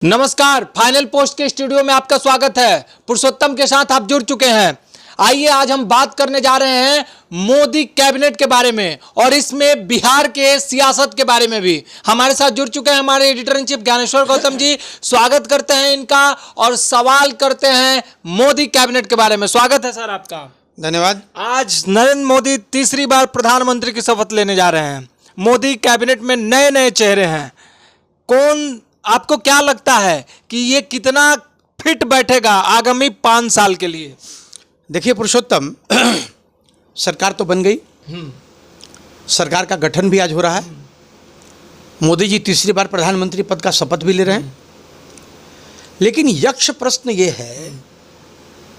नमस्कार, final post के studio में आपका स्वागत है। पुरुषोत्तम के साथ आप जुड़ चुके हैं। आइए आज हम बात करने जा रहे हैं मोदी कैबिनेट के बारे में और इसमें बिहार के सियासत के बारे में भी। हमारे साथ जुड़ चुके हैं हमारे editor in chief Gyaneshwar Gautam ji. स्वागत करते हैं इनका और सवाल करते हैं मोदी कैबिनेट के बारे में। स्वागत है सर आपका। धन्यवाद। आज नरेंद्र मोदी तीसरी बार प्रधानमंत्री की शपथ लेने जा रहे हैं। मोदी कैबिनेट में नए नए चेहरे हैं। कौन, आपको क्या लगता है कि ये कितना फिट बैठेगा आगामी 5 साल के लिए? देखिए पुरुषोत्तम, सरकार तो बन गई, सरकार का गठन भी आज हो रहा है। मोदी जी तीसरी बार प्रधानमंत्री पद का शपथ भी ले रहे हैं। लेकिन यक्ष प्रश्न ये है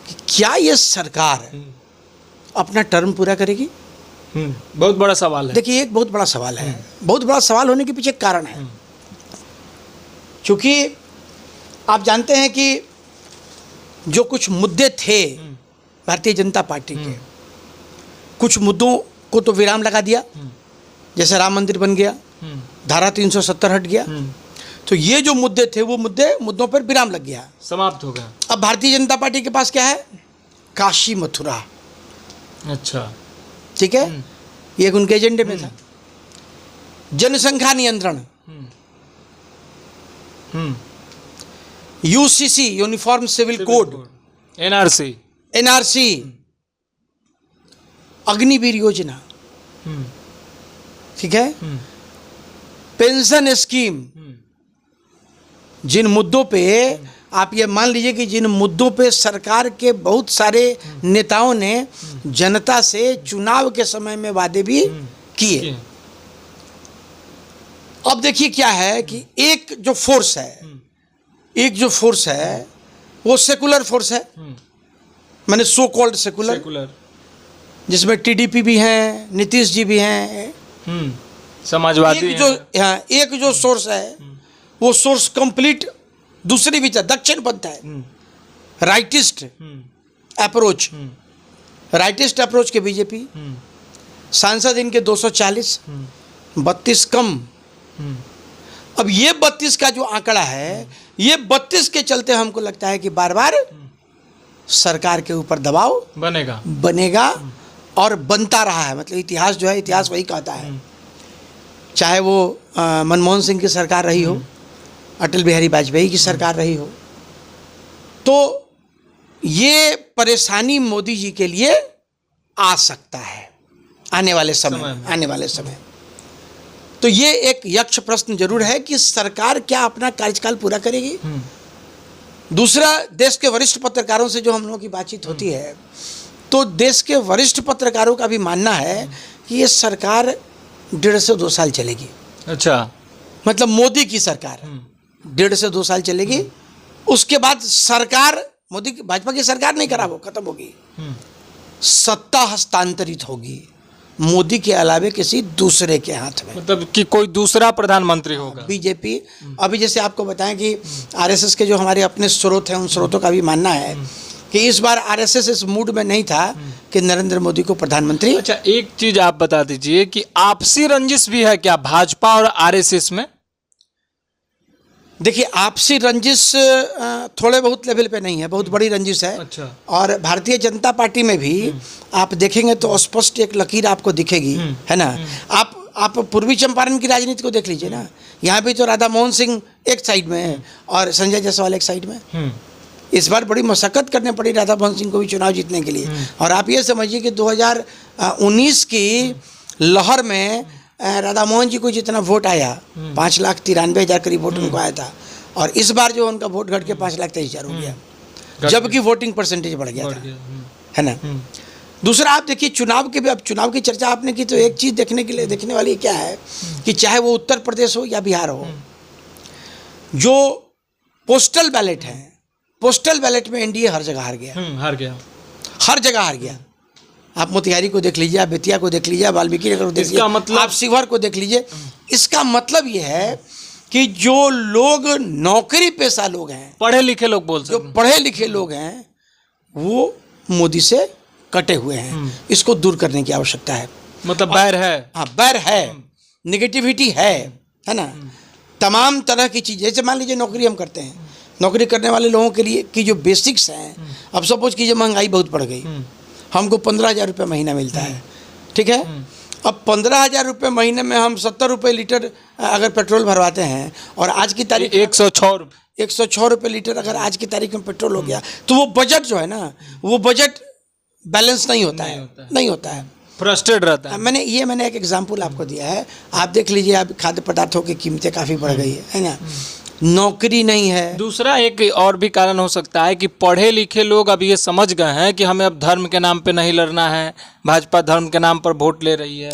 कि क्या ये सरकार अपना टर्म पूरा करेगी? बहुत बड़ा सवाल है। देखिए, एक बहुत बड़ा सवाल है। बहुत बड़ा सवाल होने के पीछे एक कारण है। क्योंकि आप जानते हैं कि जो कुछ मुद्दे थे भारतीय जनता पार्टी के, कुछ मुद्दों को तो विराम लगा दिया, जैसे राम मंदिर बन गया, धारा 370 हट गया। तो ये जो मुद्दे थे वो मुद्दों पर विराम लग गया, समाप्त हो गया। अब भारतीय जनता पार्टी के पास क्या है? काशी मथुरा। अच्छा, ठीक है, ये एक उनके एजेंडे में था। जनसंख्या नियंत्रण, UCC uniform civil code, NRC, Agniveer योजना, ठीक है, पेंशन स्कीम। जिन मुद्दों पे आप ये मान लीजिए कि जिन मुद्दों पे सरकार के बहुत सारे नेताओं ने जनता से चुनाव के समय में वादे भी किए। अब देखिए क्या है कि एक जो फोर्स है वो सेकुलर फोर्स है, माने सो कॉल्ड सेकुलर, जिसमें टीडीपी भी हैं, नीतीश जी भी हैं, समाजवादी एक जो सोर्स है वो सोर्स कंप्लीट दूसरी भी दक्षिण पंथ है, राइटिस्ट अप्रोच के बीजेपी। सांसद इनके 240, 32 कम। अब ये 32 का जो आंकड़ा है, ये 32 के चलते हमको लगता है कि बार बार सरकार के ऊपर दबाव बनेगा और बनता रहा है। मतलब इतिहास जो है, इतिहास वही कहता है। चाहे वो मनमोहन सिंह की सरकार रही हो, अटल बिहारी वाजपेयी की सरकार रही हो, तो ये परेशानी मोदी जी के लिए आ सकता है आने वाले समय। तो ये एक यक्ष प्रश्न जरूर है कि सरकार क्या अपना कार्यकाल पूरा करेगी। दूसरा, देश के वरिष्ठ पत्रकारों से जो हम लोगों की बातचीत होती है, तो देश के वरिष्ठ पत्रकारों का भी मानना है कि ये सरकार 1.5 से 2 साल चलेगी। अच्छा, मतलब मोदी की सरकार 1.5 से 2 साल चलेगी। उसके बाद सरकार, मोदी की, भाजपा की सरकार नहीं खराब हो, खत्म होगी, सत्ता हस्तांतरित होगी मोदी के अलावे किसी दूसरे के हाथ में। मतलब कि कोई दूसरा प्रधानमंत्री होगा। बीजेपी, अभी जैसे आपको बताएं कि आरएसएस के जो हमारे अपने स्रोत हैं, उन स्रोतों का भी मानना है कि इस बार आरएसएस इस मूड में नहीं था कि नरेंद्र मोदी को प्रधानमंत्री। अच्छा, एक चीज आप बता दीजिए कि आपसी रंजिश भी है क्या भाजपा और आरएसएस में? देखिए, आपसी रंजिश थोड़े बहुत लेवल पे नहीं है, बहुत बड़ी रंजिश है। अच्छा। और भारतीय जनता पार्टी में भी आप देखेंगे तो स्पष्ट एक लकीर आपको दिखेगी, है ना। आप पूर्वी चंपारण की राजनीति को देख लीजिए ना, यहाँ भी तो राधा मोहन सिंह एक साइड में है और संजय जायसवाल एक साइड में। इस बार बड़ी मशक्कत करनी पड़ी राधा मोहन सिंह को भी चुनाव जीतने के लिए। और आप ये समझिए कि 2019 की लहर में राधा मोहन जी को जितना वोट आया, 5,93,000 करीब वोट उनको आया था, और इस बार जो उनका वोट घट के 5,23,000 हो गया, जबकि वोटिंग परसेंटेज बढ़ गया था, है ना। दूसरा, आप देखिए चुनाव के भी, अब चुनाव की चर्चा आपने की, तो एक चीज देखने वाली क्या है कि चाहे वो उत्तर प्रदेश हो या बिहार हो, जो पोस्टल बैलेट है, पोस्टल बैलेट में एनडीए हर जगह हार गया। आप मोतिहारी को देख लीजिए, आप बेतिया को देख लीजिए, वाल्मीकि नगर को देख लीजिए, मतलब आप शिवहर को देख लीजिए। इसका मतलब ये है कि जो लोग नौकरी पेशा लोग हैं, पढ़े लिखे लोग जो पढ़े लिखे लोग हैं, वो मोदी से कटे हुए हैं। इसको दूर करने की आवश्यकता है। मतलब बैर है, हाँ बैर है, निगेटिविटी है ना। तमाम तरह की चीज़, जैसे मान लीजिए नौकरी हम करते हैं, नौकरी करने वाले लोगों के लिए की जो बेसिक्स हैं, अब सपोज कीजिए महंगाई बहुत बढ़ गई, हमको 15,000 रुपये महीना मिलता है, ठीक है। अब 15,000 रुपये महीने में हम 70 रुपये लीटर अगर पेट्रोल भरवाते हैं और आज की तारीख 106 रुपये लीटर अगर आज की तारीख में पेट्रोल हो गया, तो वो बजट जो है ना, वो बजट बैलेंस नहीं होता है, फ्रस्ट्रेट रहता है। मैंने एक एग्जांपल आपको दिया है, आप देख लीजिए, आप खाद्य पदार्थों की कीमतें काफ़ी बढ़ गई है ना, नौकरी नहीं है। दूसरा एक और भी कारण हो सकता है कि पढ़े लिखे लोग अब ये समझ गए हैं कि हमें अब धर्म के नाम पे नहीं लड़ना है, भाजपा धर्म के नाम पर वोट ले रही है।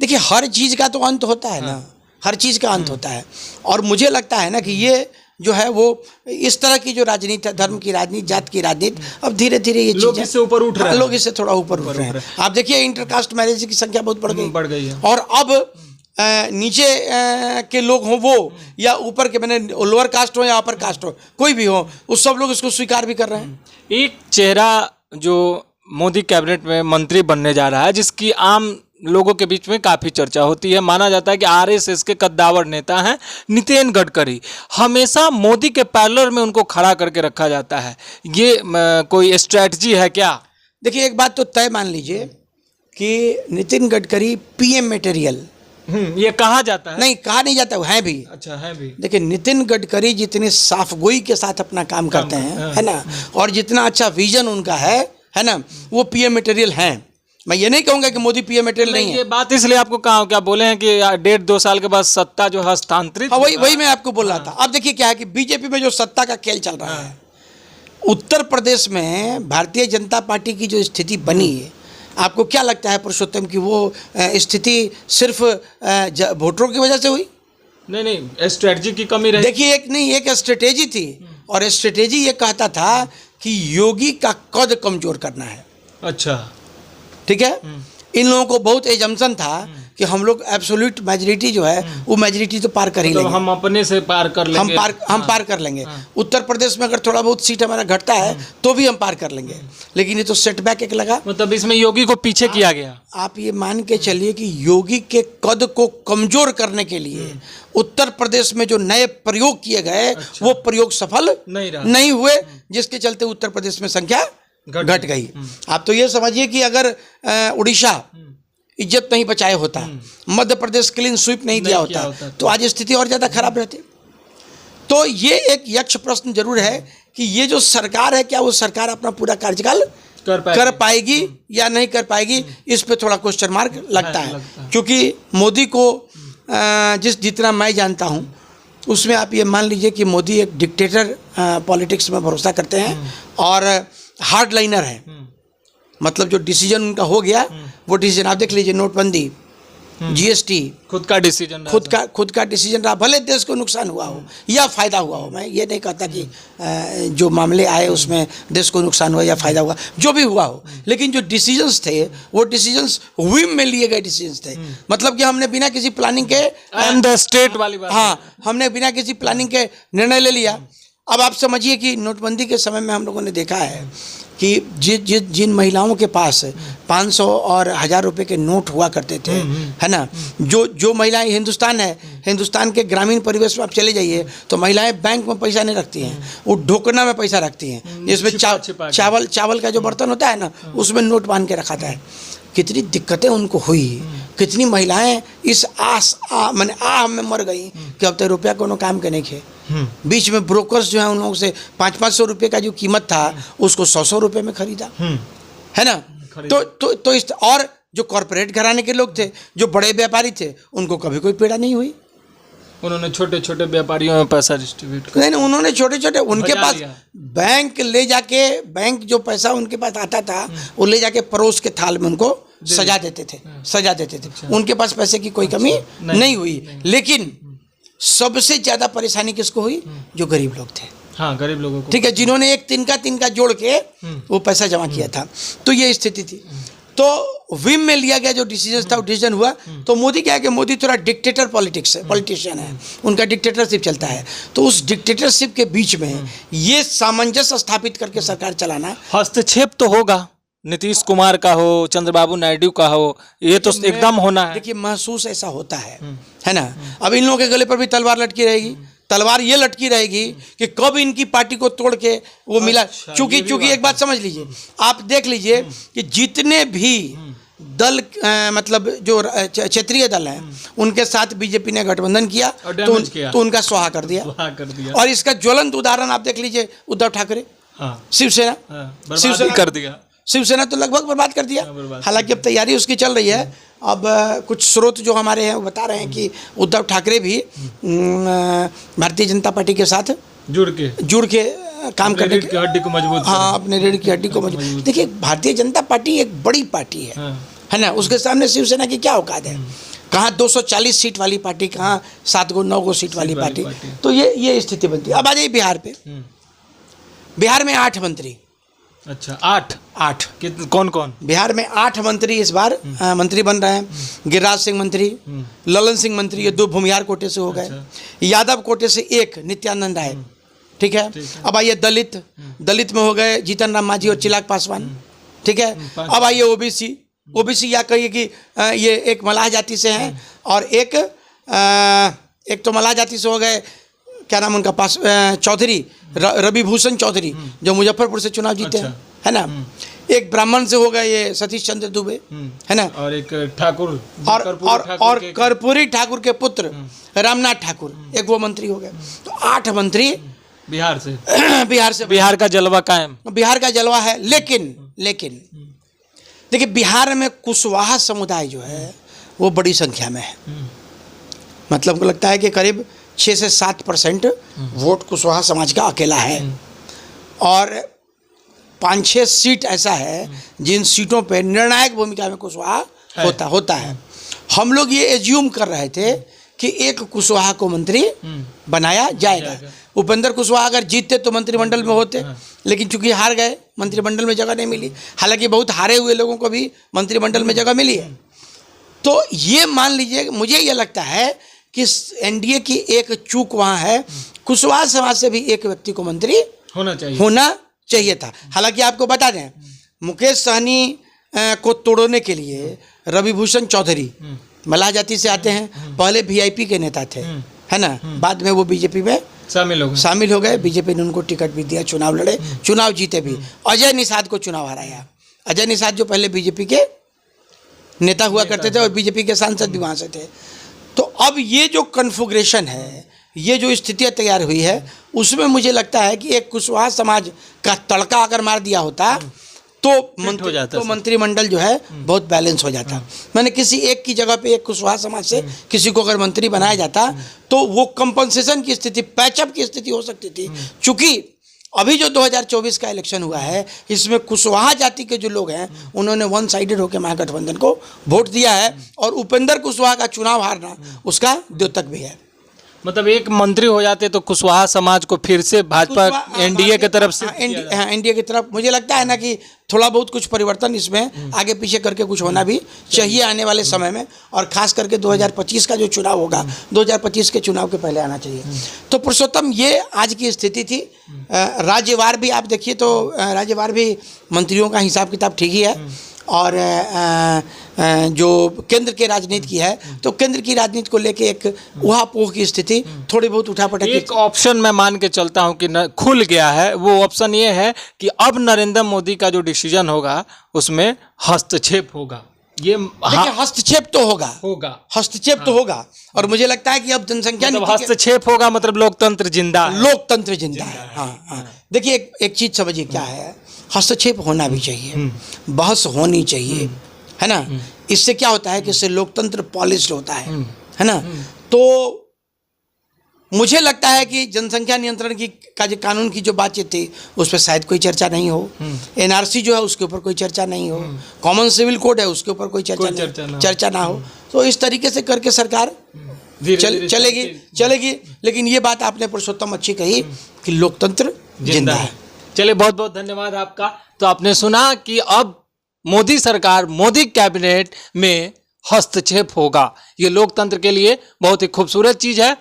देखिए, हर चीज़ का तो अंत होता है ना, हर चीज़ का अंत होता है, और मुझे लगता है ना कि ये जो है वो इस तरह की जो राजनीति है, धर्म की राजनीति, जात की राजनीति, अब धीरे धीरे ये लोग इससे ऊपर उठ रहे हैं, लोग इससे थोड़ा ऊपर उठ रहे हैं। आप देखिए, इंटरकास्ट मैरिज की संख्या बहुत बढ़ गई है, और अब नीचे के लोग हों वो या ऊपर के, मैंने लोअर कास्ट हो या अपर कास्ट हो, कोई भी हो, उस सब लोग इसको स्वीकार भी कर रहे हैं। एक चेहरा जो मोदी कैबिनेट में मंत्री बनने जा रहा है, जिसकी आम लोगों के बीच में काफ़ी चर्चा होती है, माना जाता है कि आरएसएस के कद्दावर नेता हैं नितिन गडकरी। हमेशा मोदी के पैरेलल में उनको खड़ा करके रखा जाता है, ये कोई स्ट्रैटेजी है क्या? देखिए, एक बात तो तय मान लीजिए कि नितिन गडकरी पीएम मटेरियल, ये कहा जाता है। नहीं, कहा नहीं जाता, है भी। अच्छा, है भी। देखिए, नितिन गडकरी जितने साफगोई के साथ अपना काम करते हैं, है ना, और जितना अच्छा विजन उनका है ना, वो पीएम मटेरियल हैं। मैं ये नहीं कहूँगा कि मोदी पीएम मटेरियल नहीं है। ये बात इसलिए आपको कहा, क्या बोले हैं कि 1.5-2 साल के बाद सत्ता जो हस्तांतरित, वही मैं आपको बोल रहा था। अब देखिए क्या है कि बीजेपी में जो सत्ता का खेल चल रहा है, उत्तर प्रदेश में भारतीय जनता पार्टी की जो स्थिति बनी है, आपको क्या लगता है पुरुषोत्तम की वो स्थिति सिर्फ वोटरों की वजह से हुई? नहीं, स्ट्रेटजी की कमी रही। देखिए, एक स्ट्रेटेजी थी, और स्ट्रेटेजी ये कहता था कि योगी का कद कमजोर करना है। अच्छा, ठीक है। इन लोगों को बहुत एजम्पशन था कि हम लोग एब्सोल्यूट मेजोरिटी जो है वो मेजोरिटी तो पार कर ही लेंगे, हम अपने से पार कर लेंगे, हम पार कर लेंगे। उत्तर प्रदेश में अगर थोड़ा बहुत सीट हमारा घटता है तो भी हम पार कर लेंगे, लेकिन ये तो सेटबैक एक लगा। मतलब इसमें योगी को पीछे किया गया। आप ये मान के चलिए कि योगी के कद को कमजोर करने के लिए उत्तर प्रदेश में जो नए प्रयोग किए गए, वो प्रयोग सफल नहीं हुए, जिसके चलते उत्तर प्रदेश में संख्या घट गई। आप तो ये समझिए कि अगर उड़ीसा इज्जत नहीं बचाए होता, मध्य प्रदेश क्लीन स्वीप नहीं दिया होता, तो आज स्थिति और ज़्यादा खराब रहती। तो ये एक यक्ष प्रश्न जरूर है कि ये जो सरकार है, क्या वो सरकार अपना पूरा कार्यकाल कर पाएगी या नहीं कर पाएगी, इस पे थोड़ा क्वेश्चन मार्क लगता है। क्योंकि मोदी को जितना मैं जानता हूँ, उसमें आप ये मान लीजिए कि मोदी एक डिक्टेटर पॉलिटिक्स में भरोसा करते हैं और हार्ड लाइनर है। मतलब जो डिसीजन उनका हो गया, वो डिसीजन आप देख लीजिए, नोटबंदी, जीएसटी, खुद का डिसीजन रहा, भले देश को नुकसान हुआ हो या फायदा हुआ हो। मैं ये नहीं कहता कि जो मामले आए उसमें देश को नुकसान हुआ या फायदा हुआ, जो भी हुआ हो, लेकिन जो डिसीजंस थे वो डिसीजंस व्हिम में लिए गए डिसीजंस थे। मतलब कि हमने बिना किसी प्लानिंग के स्टेट वाली बात, हाँ, हमने बिना किसी प्लानिंग के निर्णय ले लिया। अब आप समझिए कि नोटबंदी के समय में हम लोगों ने देखा है कि जिन महिलाओं के पास 500 और 1000 रुपए के नोट हुआ करते थे, है ना, जो महिलाएं, हिंदुस्तान के ग्रामीण परिवेश में आप चले जाइए तो महिलाएं बैंक में पैसा नहीं रखती हैं, वो ढोकना में पैसा रखती हैं, जिसमें चावल का जो बर्तन होता है ना, उसमें नोट बांध के रखा था। कितनी दिक्कतें उनको हुई, कितनी महिलाएं इस मैंने में मर गई कि अब तक रुपया कोनो काम के नहीं खे। बीच में ब्रोकर्स जो है उन लोगों से 500-500 रुपये का जो कीमत था उसको 100-100 रुपये में खरीदा, है ना। तो इस, और जो कॉरपोरेट घराने के लोग थे, जो बड़े व्यापारी थे, उनको कभी कोई पीड़ा नहीं हुई। उन्होंने छोटे छोटे व्यापारियों में पैसा डिस्ट्रीब्यूट कर, नहीं, उन्होंने छोटे छोटे, उनके पास बैंक ले जाके, बैंक जो पैसा उनके पास आता था वो ले जाके परोस के थाल में उनको सजा देते थे। उनके पास पैसे की कोई कमी नहीं हुई। लेकिन सबसे ज्यादा परेशानी किसको हुई? जो गरीब लोग थे। हाँ, गरीब लोगों को, ठीक है, जिन्होंने एक तिनका जोड़ के वो पैसा जमा किया था। तो ये स्थिति थी। तो विम में लिया गया जो डिसीजन था, वो डिसीजन हुआ। तो मोदी क्या है कि मोदी थोड़ा डिक्टेटर पॉलिटिशियन है, उनका डिक्टेटरशिप चलता है। तो उस डिक्टेटरशिप के बीच में ये सामंजस्य स्थापित करके सरकार चलाना, हस्तक्षेप तो होगा। नीतीश कुमार का हो, चंद्रबाबू नायडू का हो, ये तो एकदम होना है। देखिए महसूस ऐसा होता है ना। अब इन लोगों के गले पर भी तलवार लटकी रहेगी, तलवार ये लटकी रहेगी कि कब इनकी पार्टी को तोड़ के वो मिला। चूंकि एक बात समझ लीजिए, आप देख लीजिए कि जितने भी दल मतलब जो क्षेत्रीय दल हैं उनके साथ बीजेपी ने गठबंधन किया तो उनका स्वाहा कर दिया। और इसका ज्वलंत उदाहरण आप देख लीजिए उद्धव ठाकरे, शिवसेना कर दिया। शिवसेना तो लगभग बर्बाद कर दिया। हालांकि अब तैयारी उसकी चल रही है। अब कुछ स्रोत जो हमारे हैं वो बता रहे हैं कि उद्धव ठाकरे भी भारतीय जनता पार्टी के साथ जुड़ के काम करने की हड्डी को मजबूत, हाँ, अपने रीढ़ की हड्डी को मजबूत। देखिए भारतीय जनता पार्टी एक बड़ी पार्टी है ना। उसके सामने शिवसेना की क्या औकात है? कहाँ 240 सीट वाली पार्टी, कहाँ 7 गो 9 गो सीट वाली पार्टी। तो ये स्थिति बनती है। अब आ जाइए बिहार पे। बिहार में 8 मंत्री। अच्छा, 8 कौन कौन? बिहार में 8 मंत्री इस बार मंत्री बन रहे हैं। गिरिराज सिंह मंत्री, ललन सिंह मंत्री, ये 2 भूमिहार कोटे से हो गए। यादव कोटे से 1 नित्यानंद राय, ठीक है। अब आइए दलित में हो गए जीतन राम मांझी और चिराग पासवान, ठीक है। अब आइए ओबीसी या कहिए कि ये एक मलाह जाति से हैं और एक तो मलाह जाति से हो गए, क्या नाम उनका, चौधरी रवि भूषण चौधरी जो मुजफ्फरपुर से चुनाव जीते हैं, है ना। एक ब्राह्मण से हो गए ये सतीश चंद्र दुबे, है ना। और एक ठाकुर और कर्पूरी ठाकुर के पुत्र रामनाथ ठाकुर, एक वो मंत्री हो गए। तो 8 मंत्री बिहार से बिहार का जलवा कायम, बिहार का जलवा है। लेकिन देखिए बिहार में कुशवाहा समुदाय जो है वो बड़ी संख्या में है। मतलब को लगता है कि करीब 6 से 7% वोट कुशवाहा समाज का अकेला है। और 5-6 सीट ऐसा है जिन सीटों पे निर्णायक भूमिका में कुशवाहा होता है। हम लोग ये एज्यूम कर रहे थे कि एक कुशवाहा को मंत्री बनाया जाएगा। उपेंद्र कुशवाहा अगर जीतते तो मंत्रिमंडल में होते, लेकिन चूंकि हार गए मंत्रिमंडल में जगह नहीं मिली। हालांकि बहुत हारे हुए लोगों को भी मंत्रिमंडल में जगह मिली है। तो ये मान लीजिए, मुझे ये लगता है कि एनडीए की एक चूक वहाँ है, कुशवाहा समाज से भी एक व्यक्ति को मंत्री होना चाहिए था। हालांकि आपको बता दें, मुकेश सहनी को तोड़ने के लिए रवि भूषण चौधरी मलाह जाति से आते हैं, पहले वीआईपी के नेता थे, है ना। बाद में वो बीजेपी में शामिल हो गए। बीजेपी ने उनको टिकट भी दिया, चुनाव लड़े, चुनाव जीते भी। अजय निषाद को चुनाव हराया। अजय निषाद जो पहले बीजेपी के नेता हुआ करते थे और बीजेपी के सांसद भी वहाँ से थे। तो अब ये जो कन्फिगरेशन है, ये जो स्थितियाँ तैयार हुई है, उसमें मुझे लगता है कि एक कुशवाहा समाज का तड़का अगर मार दिया होता तो मंत्रिमंडल जो है बहुत बैलेंस हो जाता। मैंने किसी एक की जगह पे एक कुशवाहा समाज से किसी को अगर मंत्री बनाया जाता तो वो कंपनसेशन की स्थिति, पैचअप की स्थिति हो सकती थी। चूंकि अभी जो 2024 का इलेक्शन हुआ है, इसमें कुशवाहा जाति के जो लोग हैं उन्होंने वन साइडेड होकर महागठबंधन को वोट दिया है और उपेंद्र कुशवाहा का चुनाव हारना उसका द्योतक भी है। मतलब एक मंत्री हो जाते तो कुशवाहा समाज को फिर से भाजपा एनडीए की तरफ से एनडीए की तरफ मुझे लगता है ना कि थोड़ा बहुत कुछ परिवर्तन इसमें आगे पीछे करके कुछ होना भी चाहिए आने वाले समय में। और खास करके 2025 का जो चुनाव होगा, 2025 के चुनाव के पहले आना चाहिए। तो पुरुषोत्तम, ये आज की स्थिति थी। राज्यवार भी आप देखिए तो राज्यवार भी मंत्रियों का हिसाब किताब ठीक ही है। और जो केंद्र के राजनीति की है, तो केंद्र की राजनीति को लेके एक उहापोह की स्थिति, थोड़ी बहुत उठापटक। एक ऑप्शन मैं मान के चलता हूं कि खुल गया है। वो ऑप्शन ये है कि अब नरेंद्र मोदी का जो डिसीजन होगा उसमें हस्तक्षेप होगा। ये हस्तक्षेप तो होगा, हस्तक्षेप तो होगा। और मुझे लगता है कि अब जनसंख्या मतलब हस्तक्षेप होगा, मतलब लोकतंत्र जिंदा है। हाँ। देखिए एक चीज समझिए क्या है, हस्तक्षेप होना भी चाहिए, बहस होनी चाहिए, है ना। इससे क्या होता है कि इससे लोकतंत्र पॉलिश्ड होता है ना। तो मुझे लगता है कि जनसंख्या नियंत्रण की का जो कानून की जो बातचीत थी उस पर शायद कोई चर्चा नहीं हो। एनआरसी जो है उसके ऊपर कोई चर्चा नहीं हो। कॉमन सिविल कोड है उसके ऊपर कोई चर्चा ना हो। तो इस तरीके से करके सरकार चलेगी। लेकिन ये बात आपने पुरुषोत्तम अच्छी कही कि लोकतंत्र जिंदा है। चलिए, बहुत बहुत धन्यवाद आपका। तो आपने सुना कि अब मोदी सरकार, मोदी कैबिनेट में हस्तक्षेप होगा। ये लोकतंत्र के लिए बहुत ही खूबसूरत चीज है।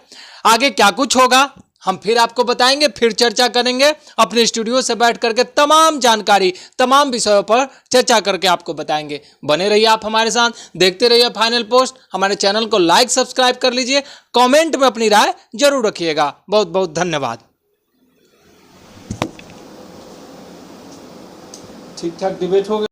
आगे क्या कुछ होगा हम फिर आपको बताएंगे, फिर चर्चा करेंगे, अपने स्टूडियो से बैठ करके तमाम जानकारी, तमाम विषयों पर चर्चा करके आपको बताएंगे। बने रहिए आप हमारे साथ, देखते रहिए फाइनल पोस्ट। हमारे चैनल को लाइक सब्सक्राइब कर लीजिए, कमेंट में अपनी राय जरूर रखिएगा। बहुत बहुत धन्यवाद। ठीक ठाक डिबेट हो गया।